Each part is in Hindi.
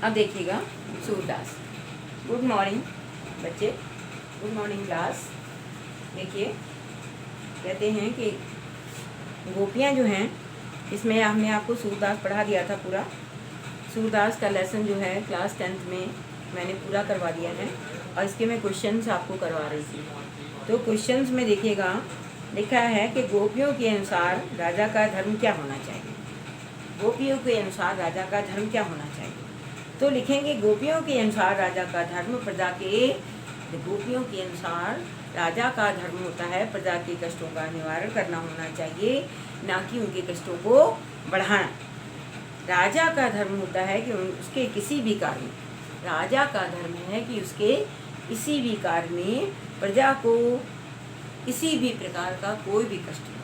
अब देखिएगा सूरदास। गुड मॉर्निंग बच्चे, गुड मॉर्निंग क्लास। देखिए कहते हैं कि गोपियाँ जो हैं, इसमें हमने आपको सूरदास पढ़ा दिया था पूरा। सूरदास का लेसन जो है क्लास 10th में मैंने पूरा करवा दिया है और इसके मैं क्वेश्चंस आपको करवा रही थी। तो क्वेश्चंस में देखिएगा लिखा है कि गोपियों के अनुसार राजा का धर्म क्या होना चाहिए। गोपियों के अनुसार राजा का धर्म क्या होना चाहिए, तो लिखेंगे गोपियों के अनुसार राजा का धर्म प्रजा के, गोपियों के अनुसार राजा का धर्म होता है प्रजा के कष्टों का निवारण करना होना चाहिए, ना कि उनके कष्टों को बढ़ाना। राजा का धर्म होता है कि उसके किसी भी कार्य में, राजा का धर्म है कि उसके किसी भी कार्य में प्रजा को किसी भी प्रकार का कोई भी कष्ट नहीं।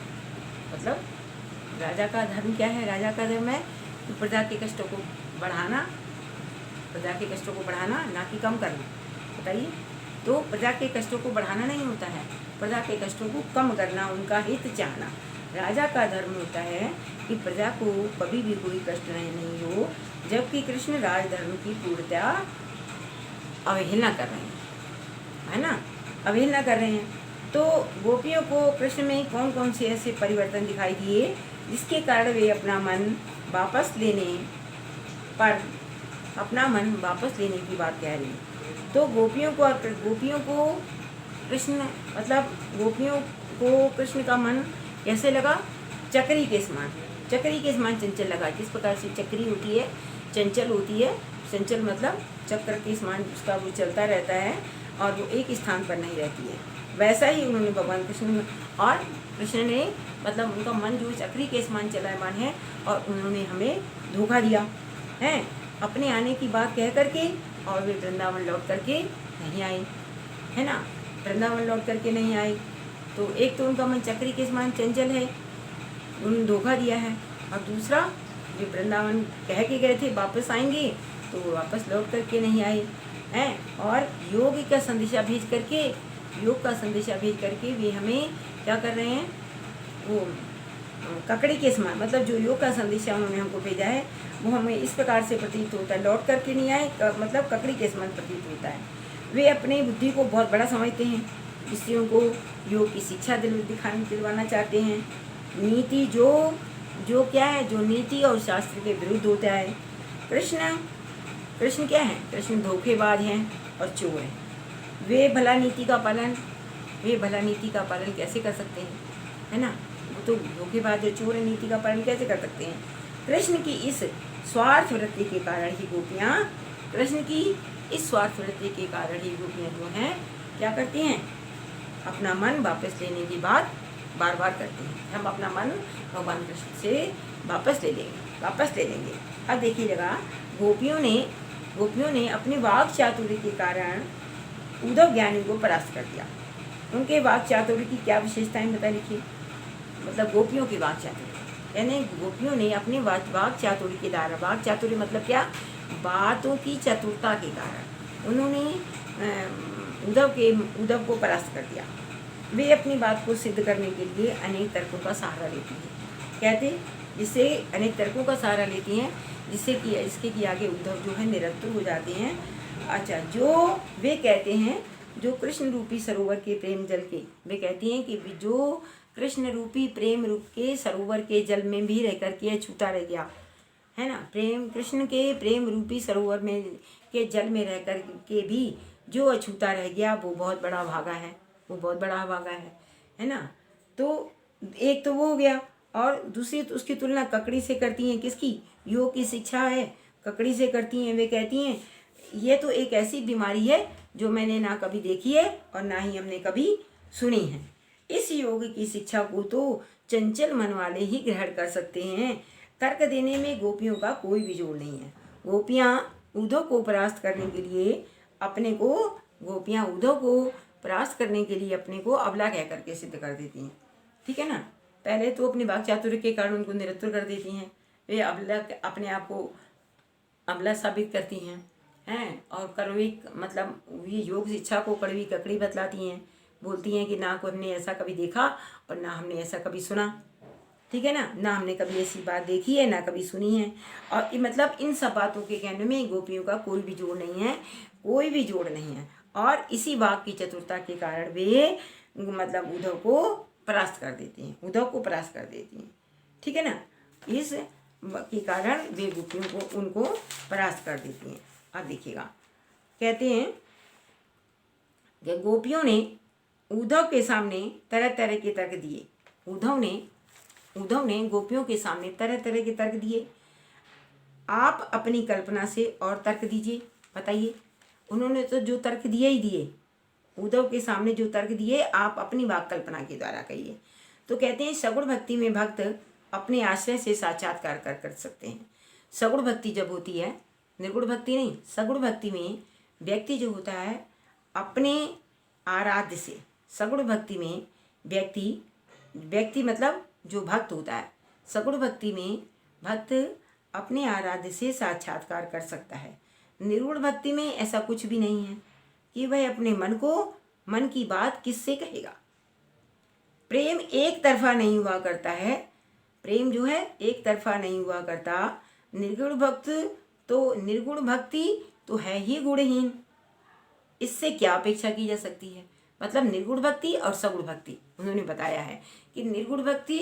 मतलब राजा का धर्म क्या है? राजा का धर्म है कि प्रजा के कष्टों को बढ़ाना, प्रजा के कष्टों को बढ़ाना, ना कि कम करना। बताइए, तो प्रजा के कष्टों को बढ़ाना नहीं होता है, प्रजा के कष्टों को कम करना, उनका हित चाहना। राजा का धर्म होता है कि प्रजा को कभी भी कोई कष्ट नहीं हो, जबकि कृष्ण राजधर्म की पूर्णतया अवहेलना कर रहे हैं, है ना, अवहेलना कर रहे हैं। तो गोपियों को कृष्ण में कौन कौन से ऐसे परिवर्तन दिखाई दिए जिसके कारण वे अपना मन वापस लेने की बात कह रही हैं। तो गोपियों को कृष्ण, मतलब गोपियों को कृष्ण का मन कैसे लगा? चक्री के समान चंचल लगा। किस प्रकार से चक्री होती है, चंचल होती है, चंचल मतलब चक्र के समान उसका वो चलता रहता है और वो एक स्थान पर नहीं रहती है, वैसा ही उन्होंने भगवान कृष्ण और कृष्ण ने, मतलब उनका मन जो चक्री के समान चलायमान है और उन्होंने हमें धोखा दिया है अपने आने की बात कह करके, और वे वृंदावन लौट करके नहीं आए, है ना, वृंदावन लौट करके नहीं आए। तो एक तो उनका मन चक्री के समान चंचल है, उन्होंने धोखा दिया है, और दूसरा वे वृंदावन कह के गए थे वापस आएंगे, तो वापस लौट करके नहीं आए हैं। और योग का संदेशा भेज करके वे हमें क्या कर रहे हैं, वो ककड़ी के समान, मतलब जो योग का संदेशा उन्होंने हमको भेजा है वो हमें इस प्रकार से प्रतीत होता है, लौट करके नहीं आए, मतलब ककड़ी के समान प्रतीत होता है। वे अपनी बुद्धि को बहुत बड़ा समझते हैं, स्त्रियों को योग की शिक्षा दिलवाना चाहते हैं। नीति जो क्या है, जो नीति और शास्त्र के विरुद्ध होता है। कृष्ण क्या है? कृष्ण धोखेबाज हैं और चोर हैं। वे भला नीति का पालन कैसे कर सकते हैं, है ना, वो तो धोखेबाज और चोर है, नीति का पालन कैसे कर सकते हैं? कृष्ण की इस स्वार्थ वृत्ति के कारण ही गोपियाँ जो हैं क्या करती हैं? अपना मन वापस लेने की बात बार बार करती हैं। हम अपना मन भगवान कृष्ण से वापस ले लेंगे। अब देखिएगा, गोपियों ने अपने वाक चातुर्य के कारण उद्धव ज्ञानी को परास्त कर दिया। उनके वाक चातुर्य की क्या विशेषताएं बता लिखिए। मतलब गोपियों की वाक चातुर्य, यानी गोपियों ने अपने वाक चातुर्य के द्वारा, वाक चातुर्य मतलब क्या? बातों की चतुरता के कारण उन्होंने उद्धव को परास्त कर दिया। वे अपनी बात को सिद्ध करने के लिए अनेक तर्कों का सहारा लेती हैं। कहते जिससे अनेक तर्कों का सहारा लेती हैं, इसके कि आगे उद्धव जो है निरंतर हो जाते हैं। अच्छा, जो वे कहते हैं, जो कृष्ण रूपी सरोवर के प्रेम जल के, वे कहती हैं कि जो कृष्ण रूपी प्रेम रूप के सरोवर के जल में भी रह कर के छूटा रह गया, है ना, कृष्ण के प्रेम रूपी सरोवर में के जल में रह कर के भी जो अछूता रह गया वो बहुत बड़ा भागा है ना। तो एक तो वो हो गया, और दूसरी तो उसकी तुलना ककड़ी से करती हैं। किसकी? योग की शिक्षा है, ककड़ी से करती हैं। वे कहती हैं ये तो एक ऐसी बीमारी है जो मैंने ना कभी देखी है और ना ही हमने कभी सुनी है। इस योग की शिक्षा को तो चंचल मन वाले ही ग्रहण कर सकते हैं। तर्क देने में गोपियों का कोई भी जोर नहीं है। गोपियाँ उद्धव को परास्त करने के लिए अपने को अबला कह करके सिद्ध कर देती हैं, ठीक है ना। पहले तो अपनी वाक चातुर्य के कारण उनको निरंतर कर देती हैं, वे अपने आप को अबला साबित करती हैं और कड़वी, मतलब ये योग शिक्षा को कड़वी ककड़ी बतलाती हैं। बोलती हैं कि ना को हमने ऐसा कभी देखा और ना हमने ऐसा कभी सुना, ठीक है ना हमने कभी ऐसी बात देखी है ना कभी सुनी है। और मतलब इन सब बातों के कहने में गोपियों का कोई भी जोड़ नहीं है, कोई भी जोड़ नहीं है। और इसी वाक की चतुरता के कारण वे मतलब उद्धव को परास्त कर देती हैं, उद्धव को परास्त कर देती हैं, ठीक है ना। इस के कारण वे गोपियों को उनको परास्त कर देती हैं। अब देखिएगा, कहते हैं कि गोपियों ने उद्धव के सामने तरह तरह के तर्क दिए। उद्धव ने गोपियों के सामने तरह तरह के तर्क दिए। आप अपनी कल्पना से और तर्क दीजिए, बताइए। उन्होंने तो जो तर्क दिए ही दिए, उद्धव के सामने जो तर्क दिए आप अपनी वाक कल्पना के द्वारा कहिए। तो कहते हैं सगुण भक्ति में भक्त अपने आश्रय से साक्षात्कार कर सकते हैं। सगुण भक्ति जब होती है, निर्गुण भक्ति नहीं, सगुण भक्ति में व्यक्ति जो होता है अपने आराध्य से, सगुण भक्ति में व्यक्ति मतलब जो भक्त होता है, सगुण भक्ति में भक्त अपने आराध्य से साक्षात्कार कर सकता है। निर्गुण भक्ति में ऐसा कुछ भी नहीं है कि वह अपने मन की बात किससे कहेगा। प्रेम एक तरफा नहीं हुआ करता है, प्रेम जो है एक तरफा नहीं हुआ करता। निर्गुण भक्ति तो है ही गुणहीन, इससे क्या अपेक्षा की जा सकती है। मतलब निर्गुण भक्ति और सगुण भक्ति उन्होंने बताया है कि निर्गुण भक्ति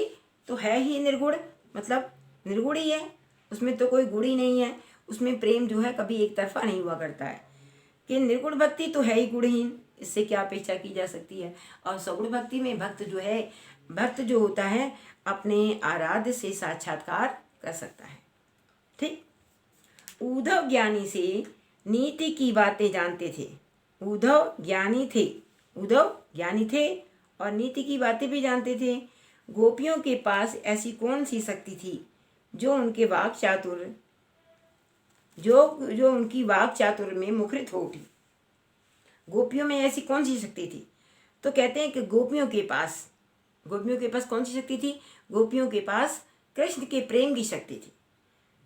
तो है ही निर्गुण, मतलब निर्गुण ही है, उसमें तो कोई गुण ही नहीं है, उसमें प्रेम जो है कभी एक तरफा नहीं हुआ करता है। कि निर्गुण भक्ति तो है ही गुणहीन, इससे क्या अपेक्षा की जा सकती है। और सगुण भक्ति में भक्त जो होता है अपने आराध्य से साक्षात्कार कर सकता है। ठीक, उद्धव ज्ञानी से नीति की बातें जानते थे। उद्धव ज्ञानी थे और नीति की बातें भी जानते थे। गोपियों के पास ऐसी कौन सी शक्ति थी जो उनके वाक चातुर्य जो उनकी वाक चातुर्य में मुखरित हो उठी। गोपियों में ऐसी कौन सी शक्ति थी? तो कहते हैं कि गोपियों के पास कौन सी शक्ति थी? गोपियों के पास कृष्ण के प्रेम की शक्ति थी।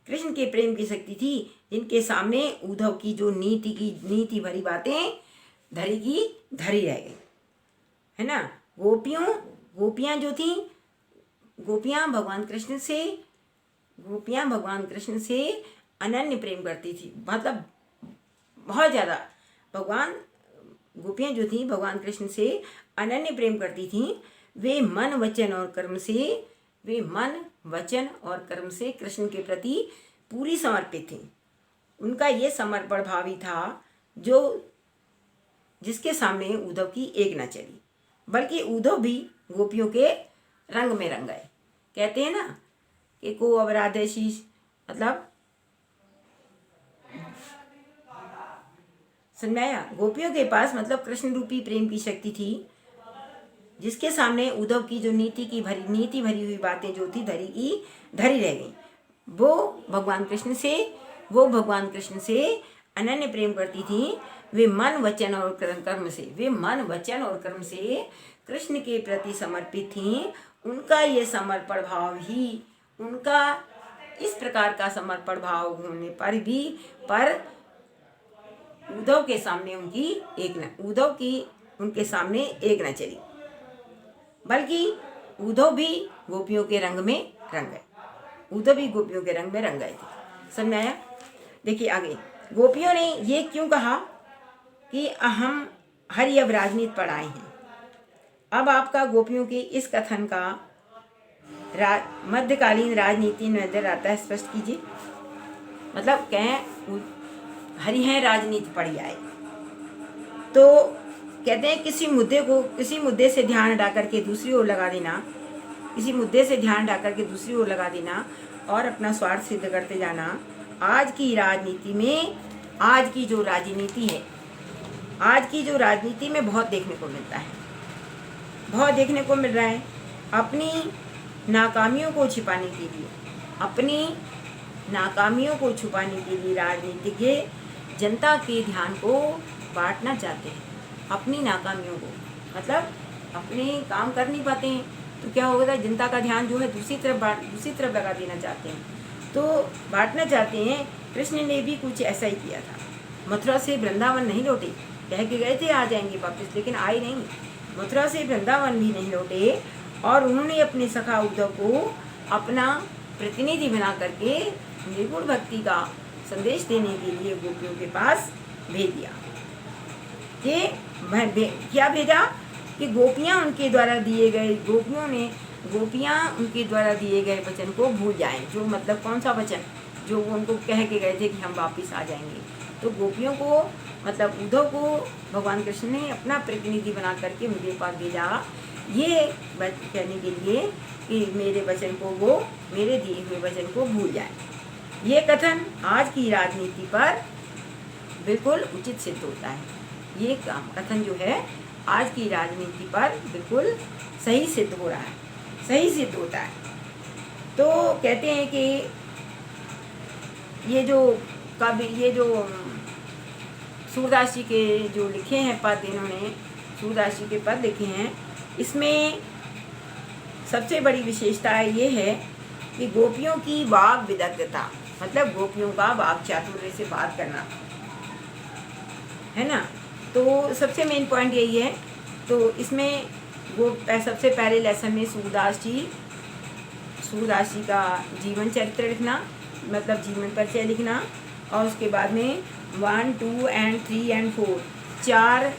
कृष्ण के प्रेम की शक्ति थी, जिनके सामने उद्धव की जो नीति भरी बातें धरी रह गई, है ना। गोपियाँ जो थी, गोपियाँ भगवान कृष्ण से अनन्य प्रेम करती थी, मतलब बहुत ज़्यादा। गोपियाँ जो थी भगवान कृष्ण से अनन्य प्रेम करती थी। वे मन वचन और कर्म से कृष्ण के प्रति पूरी समर्पित थी। उनका ये समर्पण भाव ही था जिसके सामने उद्धव की एक न चली, बल्कि उद्धव भी गोपियों के रंग में रंग गए। कहते हैं ना कि को अवराध शीश, मतलब समझाया। गोपियों के पास मतलब कृष्ण रूपी प्रेम की शक्ति थी, जिसके सामने उद्धव की जो नीति भरी हुई बातें जो थी धरी रह गई। वो भगवान कृष्ण से अनन्य प्रेम करती थी। वे मन वचन और कर्म से कृष्ण के प्रति समर्पित थी। उनका ये समर्पण भाव ही, उनका इस प्रकार का समर्पण भाव होने पर उद्धव के सामने उनके सामने एक न चली, बल्कि उद्धव भी गोपियों के रंग में रंग गए थे। समझ आया? देखिए आगे, गोपियों ने ये क्यों कहा कि हम हरि अब राजनीति पर आए हैं। अब आपका गोपियों के इस कथन का मध्यकालीन राजनीति नजर आता है, स्पष्ट कीजिए। मतलब कहें हरि हैं राजनीति पड़ी आए, तो कहते हैं किसी मुद्दे से ध्यान हटा करके दूसरी ओर लगा देना और अपना स्वार्थ सिद्ध करते जाना। आज की जो राजनीति में बहुत देखने को मिलता है, बहुत देखने को मिल रहा है। अपनी नाकामियों को छुपाने के लिए राजनीतिज्ञ जनता के ध्यान को बांटना चाहते हैं। अपनी नाकामियों को, मतलब अपने काम कर नहीं पाते हैं तो क्या होगा, जनता का ध्यान जो है दूसरी तरफ लगा देना चाहते हैं, तो बांटना चाहते हैं। कृष्ण ने भी कुछ ऐसा ही किया था। मथुरा से वृंदावन नहीं लौटे, कह के गए थे आ जाएंगे वापस, लेकिन आए नहीं। मथुरा से वृंदावन भी नहीं लौटे और उन्होंने अपने सखा उद्धव को अपना प्रतिनिधि बना करके निर्गुण भक्ति का संदेश देने के लिए गोपियों के पास भेज दिया। कि क्या भेजा कि गोपियाँ उनके द्वारा दिए गए गोपियाँ उनके द्वारा दिए गए वचन को भूल जाएं। जो मतलब कौन सा वचन, जो वो उनको कह के गए थे कि हम वापस आ जाएंगे। तो गोपियों को मतलब उद्धव को भगवान कृष्ण ने अपना प्रतिनिधि बना करके उनके पास भेजा, ये कहने के लिए कि मेरे वचन को वो मेरे दिए हुए वचन को भूल जाए। ये कथन आज की राजनीति पर बिल्कुल उचित सिद्ध होता है। ये कथन जो है आज की राजनीति पर बिल्कुल सही सिद्ध हो रहा है, सही सिद्ध होता है। तो कहते हैं कि ये जो सूरदास जी के जो लिखे हैं पद, इन्होंने सूरदास जी के पद लिखे हैं, इसमें सबसे बड़ी विशेषता ये है कि गोपियों की वाग विदग्धता, मतलब गोपियों का वाग चातुर्य से बात करना, है ना। तो सबसे मेन पॉइंट यही है। तो इसमें वो सबसे पहले लेसन में सूरदास जी का जीवन चरित्र लिखना, मतलब जीवन परिचय लिखना, और उसके बाद में 1, 2 and 3 and 4 4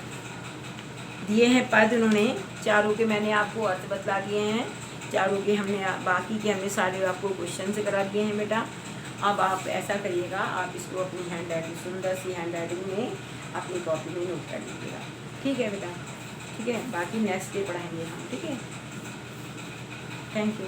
दिए हैं पद उन्होंने। चारों के मैंने आपको अर्थ बतला दिए हैं, चारों के बाकी के हमने सारे आपको क्वेश्चन से करा दिए हैं बेटा। अब आप ऐसा करिएगा, आप इसको अपनी हैंड राइटिंग, सुंदर सी हैंड राइटिंग में अपनी कॉपी में नोट कर लीजिएगा। ठीक है बेटा, ठीक है। बाकी नेक्स्ट डे पढ़ाएंगे हम, ठीक है। Thank you.